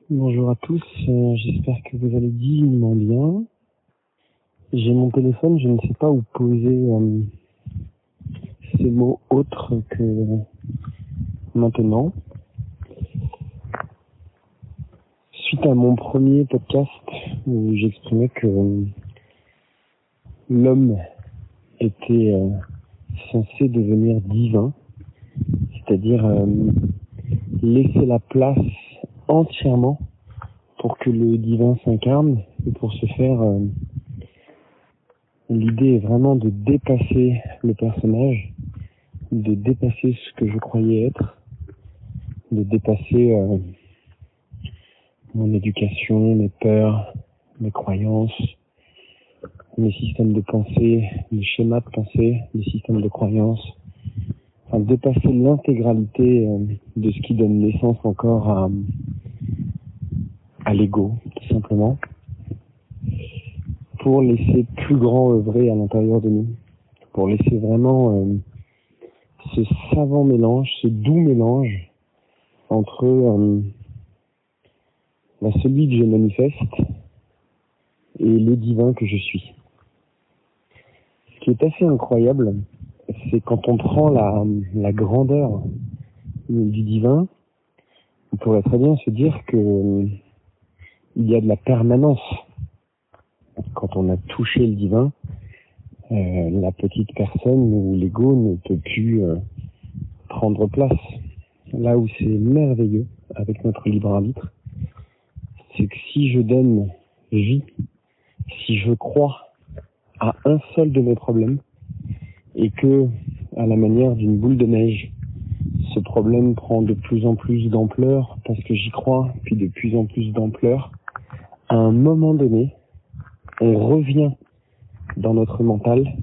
Bonjour à tous, j'espère que vous allez dignement bien. J'ai mon téléphone, je ne sais pas où poser ces mots autres que maintenant. Suite à mon premier podcast où j'exprimais que l'homme était censé devenir divin, c'est-à-dire laisser la place entièrement pour que le divin s'incarne, et pour ce faire, l'idée est vraiment de dépasser le personnage, de dépasser ce que je croyais être, de dépasser mon éducation, mes peurs, mes croyances, mes systèmes de pensée, mes schémas de pensée, mes systèmes de croyances, enfin dépasser l'intégralité de ce qui donne naissance encore à l'ego, tout simplement, pour laisser plus grand œuvrer à l'intérieur de nous, pour laisser vraiment ce savant mélange, ce doux mélange entre celui que je manifeste et le divin que je suis. Ce qui est assez incroyable, c'est quand on prend la grandeur du divin, on pourrait très bien se dire que il y a de la permanence. Quand on a touché le divin, la petite personne ou l'ego ne peut plus prendre place. Là où c'est merveilleux avec notre libre arbitre, c'est que si je donne vie, si je crois à un seul de mes problèmes, et que, à la manière d'une boule de neige, ce problème prend de plus en plus d'ampleur parce que j'y crois, puis de plus en plus d'ampleur, à un moment donné, on revient dans notre mental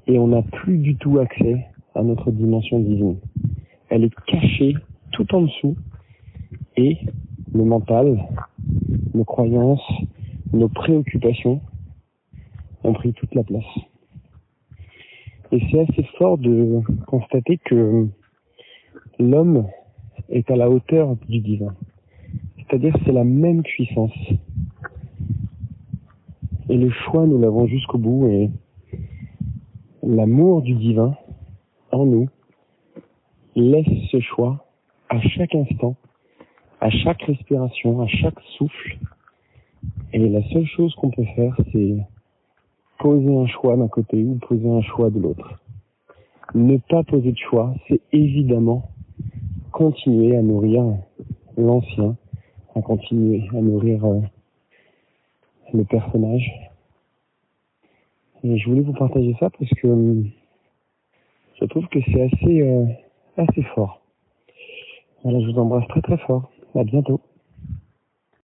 et on n'a plus du tout accès à notre dimension divine. Elle est cachée tout en dessous et le mental, nos croyances, nos préoccupations ont pris toute la place. Et c'est assez fort de constater que l'homme est à la hauteur du divin. C'est-à-dire c'est la même puissance. Et le choix, nous l'avons jusqu'au bout. Et l'amour du divin en nous laisse ce choix à chaque instant, à chaque respiration, à chaque souffle. Et la seule chose qu'on peut faire, c'est poser un choix d'un côté ou poser un choix de l'autre. Ne pas poser de choix, c'est évidemment continuer à nourrir l'ancien, à continuer à nourrir le personnage. Et je voulais vous partager ça parce que je trouve que c'est assez fort. Voilà, je vous embrasse très très fort. À bientôt.